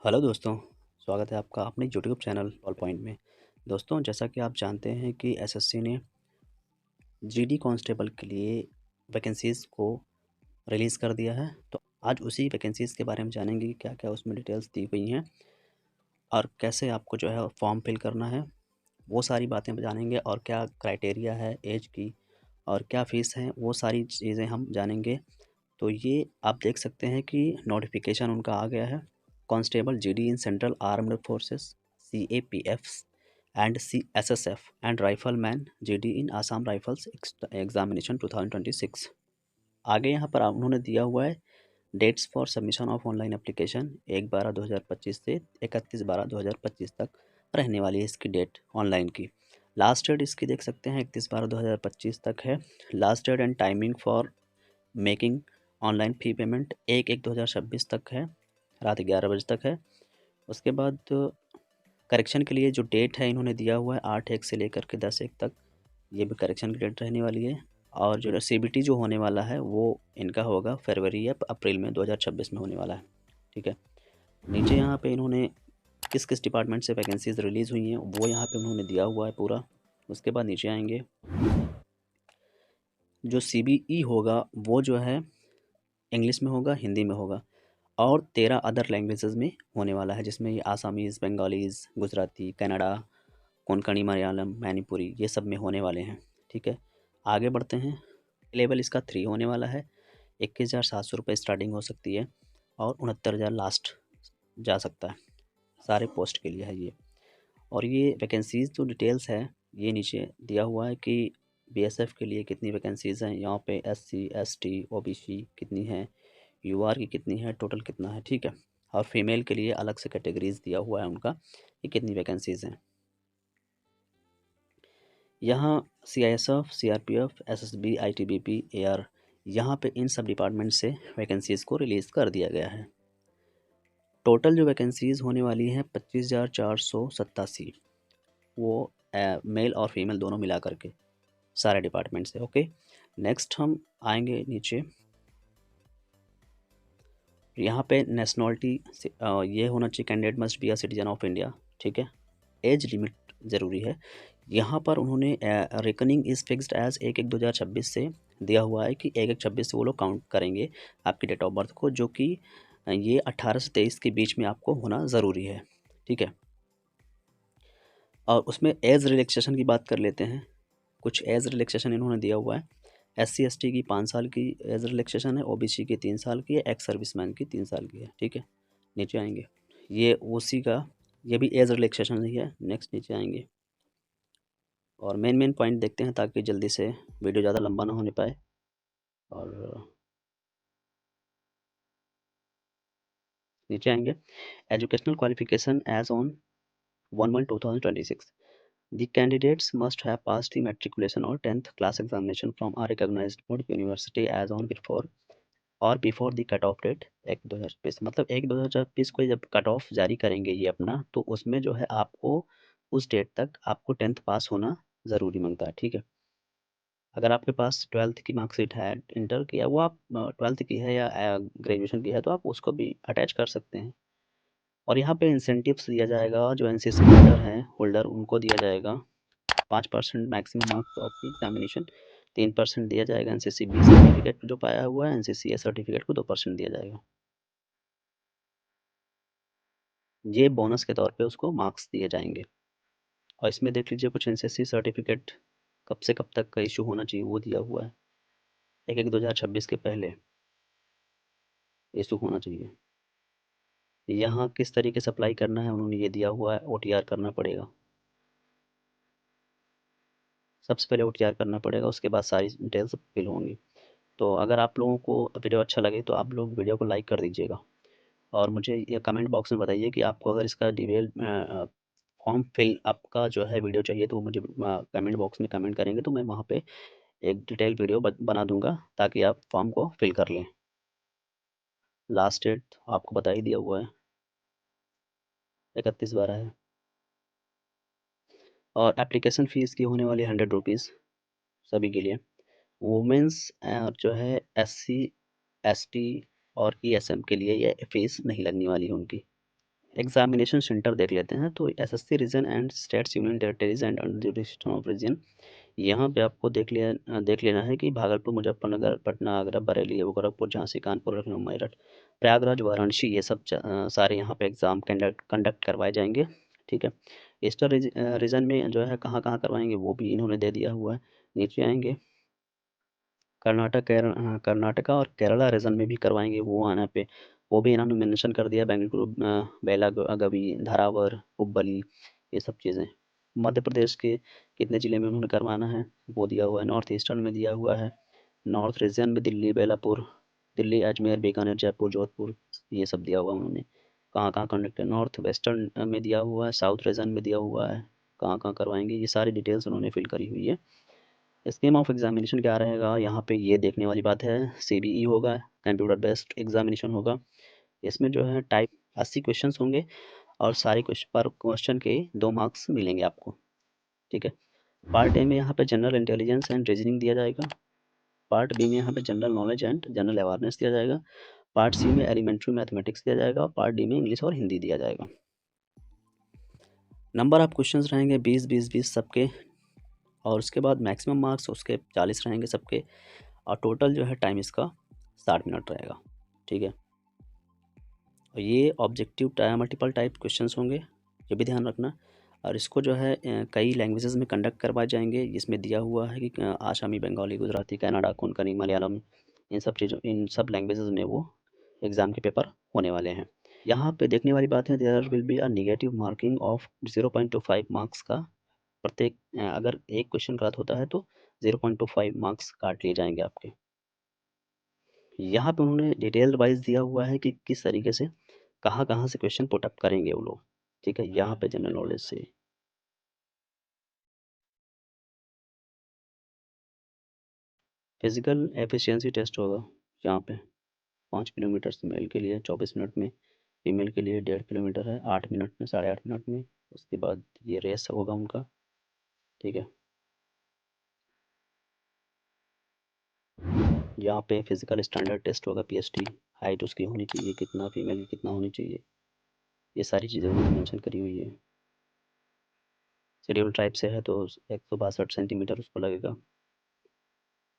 Hello दोस्तों, स्वागत है आपका अपने यूट्यूब चैनल ऑल पॉइंट में। दोस्तों, जैसा कि आप जानते हैं कि एसएससी ने जीडी कांस्टेबल के लिए वैकेंसीज़ को रिलीज़ कर दिया है। तो आज उसी वैकेंसीज़ के बारे में जानेंगे कि क्या-क्या उसमें डिटेल्स दी हुई हैं और कैसे आपको जो है फॉर्म फिल करना है, वो सारी बातें जानेंगे। और क्या क्राइटेरिया है एज की और क्या फ़ीस है, वो सारी चीज़ें हम जानेंगे। तो ये आप देख सकते हैं कि नोटिफिकेशन उनका आ गया है, constable GD in central armed forces CAPFs and CSSF and rifleman GD in Assam rifles examination 2026। आगे यहाँ पर उन्होंने दिया हुआ है dates for submission of online application 1/12/2025 से 31/12/2025 तक रहने वाली है इसकी डेट ऑनलाइन की। लास्ट डेट इसकी देख सकते हैं 31/12/2025 तक है। Last date and timing for making online fee payment 1/1/2026 तक है, रात 11 बजे तक है। उसके बाद करेक्शन के लिए जो डेट है इन्होंने दिया हुआ है 8/1 से लेकर के 10/1 तक, ये भी करेक्शन की डेट रहने वाली है। और जो सीबीटी जो होने वाला है वो इनका होगा फरवरी या अप्रैल में 2026 में होने वाला है। ठीक है। नीचे यहाँ पे इन्होंने किस किस डिपार्टमेंट से वैकेंसीज रिलीज़ हुई हैं वो यहाँ पे उन्होंने दिया हुआ है पूरा। उसके बाद नीचे आएंगे, जो सीबीई होगा वो जो है इंग्लिश में होगा, हिंदी में होगा और 13 अदर लैंग्वेजेस में होने वाला है, जिसमें ये आसामीज़, बंगालीज़, गुजराती, कन्नड़ा, कोंकणी, मलयालम, मणिपुरी ये सब में होने वाले हैं। ठीक है। आगे बढ़ते हैं। लेवल इसका 3 होने वाला है। 21,700 रुपये स्टार्टिंग हो सकती है और 69,000 लास्ट जा सकता है। सारे पोस्ट के लिए है ये। और ये वैकेंसीज़ जो डिटेल्स है ये नीचे दिया हुआ है कि बीएसएफ के लिए कितनी वैकेंसीज़ हैं, यहाँ पे एससी, एसटी, ओबीसी कितनी है, यूआर की कितनी है, टोटल कितना है। ठीक है। और फीमेल के लिए अलग से कैटेगरीज दिया हुआ है उनका कि कितनी वैकेंसीज़ हैं। यहाँ CISF, CRPF, SSB, ITBP, AR, यहाँ पे इन सब डिपार्टमेंट से वैकेंसीज़ को रिलीज़ कर दिया गया है। टोटल जो वैकेंसीज़ होने वाली हैं 25,487, वो मेल और फीमेल दोनों मिला करके सारे डिपार्टमेंट से। ओके। नेक्स्ट हम आएंगे नीचे। यहाँ पे नेशनलिटी ये होना चाहिए, candidate must be a citizen of India. ठीक है। एज लिमिट ज़रूरी है। यहाँ पर उन्होंने रेकनिंग इज़ फिक्स्ड एज 1/1/2026 से दिया हुआ है कि 1/1/26 से वो लोग काउंट करेंगे आपकी डेट ऑफ बर्थ को, जो कि ये 18 से 23 के बीच में आपको होना ज़रूरी है। ठीक है। और उसमें एज रिलैक्सेशन की बात कर लेते हैं। कुछ एज रिलैक्सेशन इन्होंने दिया हुआ है। एससी एसटी की 5 साल की एज रिलैक्सेशन है, ओबीसी की 3 साल की है, एक्स सर्विसमैन की 3 साल की है। ठीक है। नीचे आएंगे, ये ओसी का ये भी एज रिलैक्सेशन ही है। नेक्स्ट नीचे आएंगे और मेन पॉइंट देखते हैं ताकि जल्दी से वीडियो ज़्यादा लंबा ना होने पाए। और नीचे आएंगे, educational qualification as on 1/1/2026, the candidates must have passed the matriculation or 10th class examination from a recognised board university as on before or before the cut off date 1/2026। मतलब 1/2026 को जब कट ऑफ जारी करेंगे ये अपना, तो उसमें जो है आपको उस डेट तक आपको 10th पास होना ज़रूरी मांगता है। ठीक है। अगर आपके पास 12th की मार्कशीट है, इंटर की है, वो आप 12th की है या ग्रेजुएशन की है तो आप उसको भी अटैच कर सकते हैं। और यहाँ पे इंसेंटिव्स दिया जाएगा, जो एनसीसी होल्डर उनको दिया जाएगा 5% maximum marks of the examination, 3% दिया जाएगा एनसीसी बी सर्टिफिकेट जो पाया हुआ है, एनसीसी ए सर्टिफिकेट को 2% दिया जाएगा। ये बोनस के तौर पे उसको मार्क्स दिए जाएंगे। और इसमें देख लीजिए कुछ एनसीसी सर्टिफिकेट कब से कब तक का इशू होना चाहिए वो दिया हुआ है। 1/1/2026 के पहले इशू होना चाहिए। यहाँ किस तरीके से अप्लाई करना है उन्होंने ये दिया हुआ है, ओटीआर करना पड़ेगा। सबसे पहले ओटीआर करना पड़ेगा, उसके बाद सारी डिटेल्स फिल होंगी। तो अगर आप लोगों को वीडियो अच्छा लगे तो आप लोग वीडियो को लाइक कर दीजिएगा और मुझे ये कमेंट बॉक्स में बताइए कि आपको अगर इसका डिटेल फॉर्म फिल आपका जो है वीडियो चाहिए तो मुझे कमेंट बॉक्स में कमेंट करेंगे तो मैं वहाँ पे एक डिटेल वीडियो बना दूंगा ताकि आप फॉर्म को फिल कर लें। लास्ट डेट आपको बता ही दिया हुआ है, 31/12 है। और एप्लीकेशन फ़ीस की होने वाली 100 रुपीज़ सभी के लिए। वुमेंस जो है एससी, एसटी और ईएसएम के लिए ये फ़ीस नहीं लगने वाली है उनकी। एग्जामिनेशन सेंटर देख लेते हैं। तो SSC region and states union territories and under jurisdiction of region, यहाँ पे आपको देख लेना है कि भागलपुर, मुजफ्फरनगर, पटना, आगरा, बरेली, गोरखपुर, झांसी, कानपुर, लखनऊ, मेरठ, प्रयागराज, वाराणसी, ये सब सारे यहाँ पे एग्ज़ाम कंडक्ट करवाए जाएंगे। ठीक है। ईस्टर्न रीजन में जो है कहाँ कहाँ करवाएंगे वो भी इन्होंने दे दिया हुआ है। नीचे आएंगे, कर्नाटका और केरला रीजन में भी करवाएंगे, वो आना पे वो भी इन्होंने मेंशन कर दिया। बेंगलुरु, बेलागवी, धारावर, हुब्बली, ये सब चीज़ें। मध्य प्रदेश के कितने ज़िले में उन्होंने करवाना है वो दिया हुआ है। नॉर्थ ईस्टर्न में दिया हुआ है। नॉर्थ रीजन में दिल्ली, बेलापुर, दिल्ली, अजमेर, बीकानेर, जयपुर, जोधपुर, ये सब दिया हुआ है उन्होंने। कहाँ कहाँ कंडक्ट है। नॉर्थ वेस्टर्न में दिया हुआ है। साउथ रीजन में दिया हुआ है कहाँ कहाँ करवाएंगे, ये सारी डिटेल्स उन्होंने फिल करी हुई है। स्कीम ऑफ एग्जामिनेशन क्या रहेगा यहाँ पे, ये देखने वाली बात है। सीबीई होगा, कंप्यूटर बेस्ड एग्जामिनेशन होगा। इसमें जो है टाइप 80 क्वेश्चन होंगे और सारे क्वेश्चन पर क्वेश्चन के 2 मार्क्स मिलेंगे आपको। ठीक है। पार्ट ए में यहाँ पे जनरल इंटेलिजेंस एंड रीजनिंग दिया जाएगा। पार्ट बी में यहाँ पे general knowledge and general awareness दिया जाएगा। पार्ट सी में एलिमेंट्री मैथमेटिक्स दिया जाएगा और पार्ट डी में इंग्लिश और हिंदी दिया जाएगा। नंबर ऑफ क्वेश्चंस रहेंगे 20 सबके, और उसके बाद मैक्सिमम मार्क्स उसके 40 रहेंगे सबके, और टोटल जो है टाइम इसका 60 मिनट रहेगा। ठीक है। और ये ऑब्जेक्टिव मल्टीपल टाइप क्वेश्चंस होंगे, ये भी ध्यान रखना। और इसको जो है कई लैंग्वेजेस में कंडक्ट करवाए जाएंगे, जिसमें दिया हुआ है कि आसामी, बंगाली, गुजराती, कन्नड़ा, कोंकणी, मलयालम, इन सब लैंग्वेजेस में वो एग्ज़ाम के पेपर होने वाले हैं। यहाँ पे देखने वाली बात है, there will be a negative marking of 0.25 marks का। प्रत्येक अगर एक क्वेश्चन गलत होता है तो 0.25 मार्क्स काट लिए जाएंगे आपके। यहाँ पे उन्होंने डिटेल वाइज दिया हुआ है कि किस तरीके से कहाँ कहाँ से क्वेश्चन पुट अप करेंगे वो लोग। ठीक है। यहाँ पे जनरल नॉलेज से फिजिकल एफिशिएंसी टेस्ट होगा। यहाँ पे 5 किलोमीटर मेल के लिए 24 मिनट में, फीमेल के लिए 1.5 किलोमीटर है 8 मिनट में, 8.5 मिनट में। उसके बाद ये रेस होगा उनका। ठीक है। यहाँ पे फिजिकल स्टैंडर्ड टेस्ट होगा, पीएसटी, हाइट उसकी होनी चाहिए कितना, फीमेल की कितना होनी चाहिए, ये सारी चीज़ें उन्होंने मेंशन करी हुई है। शेड्यूल ट्राइब से है तो 162 सेंटीमीटर उसको लगेगा,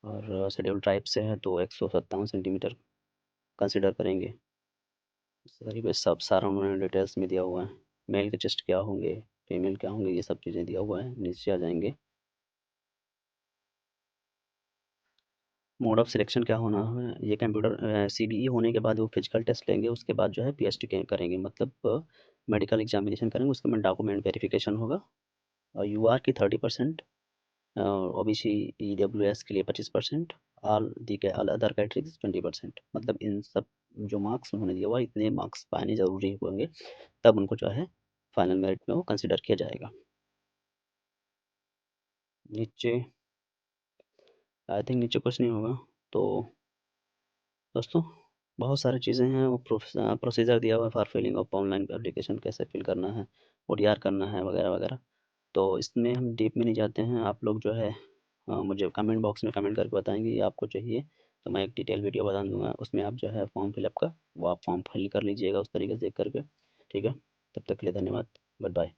और शेड्यूल ट्राइब से है तो 157 सेंटीमीटर कंसिडर करेंगे। सारी बस सब सारा उन्होंने डिटेल्स में दिया हुआ है। मेल के चेस्ट क्या होंगे, फीमेल क्या होंगे, ये सब चीज़ें दिया हुआ है। नीचे आ जाएंगे, मोड ऑफ सिलेक्शन क्या होना है। ये कंप्यूटर सीबीई होने के बाद वो फिजिकल टेस्ट लेंगे, उसके बाद जो है पीएचडी करेंगे, मतलब मेडिकल एग्जामिनेशन करेंगे। उसके बाद डॉक्यूमेंट वेरिफिकेशन होगा, और यूआर की 30%, ओबीसी ईडब्ल्यूएस के लिए 25%, ऑल अदर कैटेगरीज 20%। मतलब इन सब जो मार्क्स उन्होंने दिया हुआ, इतने मार्क्स पाने जरूरी होंगे, तब उनको जो है फाइनल मेरिट में वो कंसिडर किया जाएगा। नीचे आई थिंक नीचे कुछ नहीं होगा। तो दोस्तों, बहुत सारी चीज़ें हैं, वो प्रोसीजर दिया हुआ है for filling of online application, कैसे फिल करना है, ओडीआर करना है, वगैरह वगैरह। तो इसमें हम डीप में नहीं जाते हैं। आप लोग जो है मुझे कमेंट बॉक्स में कमेंट करके बताएंगे ये आपको चाहिए, तो मैं एक डिटेल वीडियो बता दूंगा। उसमें आप जो है फॉर्म फिलअप का वो आप फॉर्म फिल कर लीजिएगा उस तरीके से देख करके। ठीक है। तब तक के लिए धन्यवाद। Good bye.